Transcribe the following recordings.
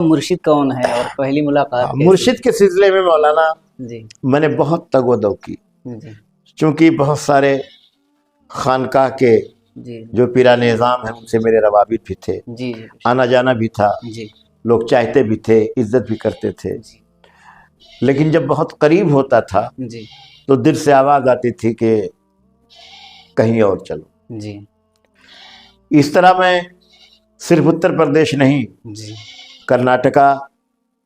मुर्शिद कौन है और पहली मुलाकात कैसी? मुर्शिद के सिलसिले में मौलाना जी मैंने बहुत तगोदो की, जी क्योंकि बहुत सारे खानकाह के जी जो पीरान निज़ाम हैं उनसे मेरे रवाबित भी थे, जी जी आना जाना भी था, जी लोग चाहते भी थे, इज्जत भी करते थे। जी लेकिन जब बहुत करीब होता था जी तो दिल से आवाज़ आती थी कि कहीं और चलो। जी इस तरह मैं सिर्फ उत्तर प्रदेश नहीं, जी कर्नाटका,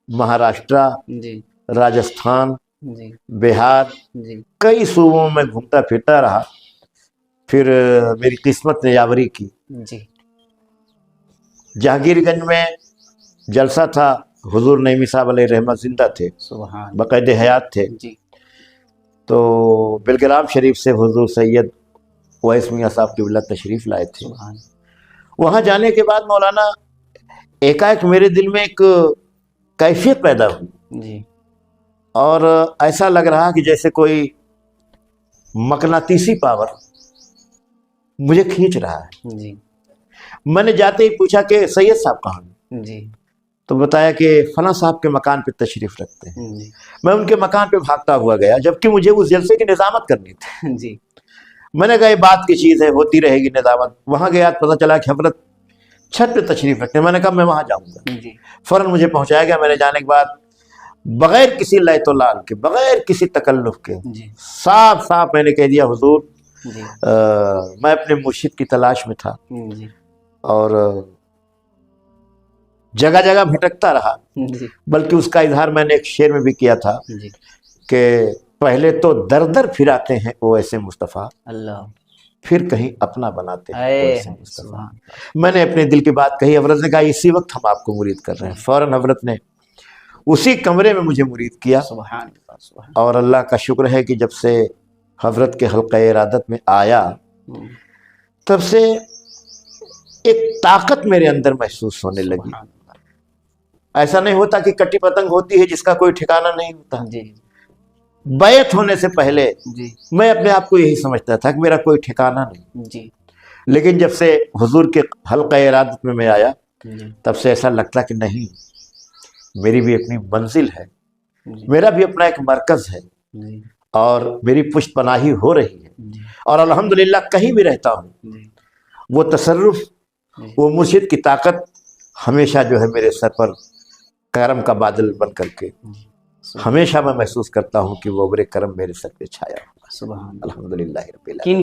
महाराष्ट्र, जी राजस्थान, जी बिहार, जी कई सूबों में घूमता फिरता रहा। फिर मेरी किस्मत ने यावरी की। जी जहांगीरगंज में जलसा था, हुजूर नईमी साहब अलैहि रहमत जिंदा थे, सुभान बाकायदे हयात थे। जी तो बिलग्राम शरीफ से हुजूर सैयद ओवैस मियाँ साहब क़िबला तशरीफ़ लाए थे। सुभान वहाँ जाने के बाद मौलाना एकाएक मेरे दिल में एक कैफियत पैदा हुई जी और ऐसा लग रहा कि जैसे कोई मकनातीसी पावर मुझे खींच रहा है। जी मैंने जाते ही पूछा कि सैयद साहब कहाँ हैं? जी तो बताया कि फला साहब के मकान पे तशरीफ़ रखते हैं। जी मैं उनके मकान पे भागता हुआ गया, जबकि मुझे उस जलसे की निज़ामत करनी थी। जी मैंने कहा ये बात की चीज़ है, होती रहेगी निज़ामत। वहाँ गया, पता चला कि हजरत छत पे तशरीफ़ रखते हैं। मैंने कहा मैं वहाँ जाऊँगा। जी फ़ौरन मुझे पहुँचाया गया। मैंने जाने के बाद बग़ैर किसी लैतो लाल के, बग़ैर किसी तकल्लुफ़ के, जी साफ साफ मैंने कह दिया, हुजूर जी मैं अपने मुर्शिद की तलाश में था जी और जगह जगह भटकता रहा। जी बल्कि उसका इजहार मैंने एक शेर में भी किया था जी कि पहले तो दर दर फिराते हैं वो ऐसे मुस्तफ़ा, अल्लाह फिर कहीं अपना बनाते हैं वो ऐसे है मुस्तफ़ा। सुभान मैंने अपने दिल की बात कही। हज़रत ने कहा इसी वक्त हम आपको मुरीद कर रहे हैं। फ़ौरन हज़रत ने उसी कमरे में मुझे मुरीद किया। सुभान सुभान और अल्लाह का शुक्र है कि जब से हज़रत के हल्क़े इरादत में आया, तब से एक ताकत मेरे अंदर महसूस होने लगी। सुभान ऐसा नहीं होता कि कटी पतंग होती है जिसका कोई ठिकाना नहीं होता। जी बैत होने से पहले जी मैं अपने आप को यही समझता था कि मेरा कोई ठिकाना नहीं। जी लेकिन जब से हुजूर के हल्क़े इरादत में मैं आया, जी तब से ऐसा लगता कि नहीं, मेरी भी अपनी मंजिल है, जी मेरा भी अपना एक मरकज़ है जी और मेरी पुष्टपनाही हो रही है। जी और अल्हम्दुलिल्लाह कहीं भी रहता हूँ, जी वो तसर्रुफ़, जी वो मुर्शिद की ताकत हमेशा जो है मेरे सर पर करम का बादल बन करके हमेशा मैं महसूस करता हूँ कि वो अब्र करम मेरे सर पे छाया हुआ है। सुभान अल्हम्दुलिल्लाह रब्बिल आलमीन। किन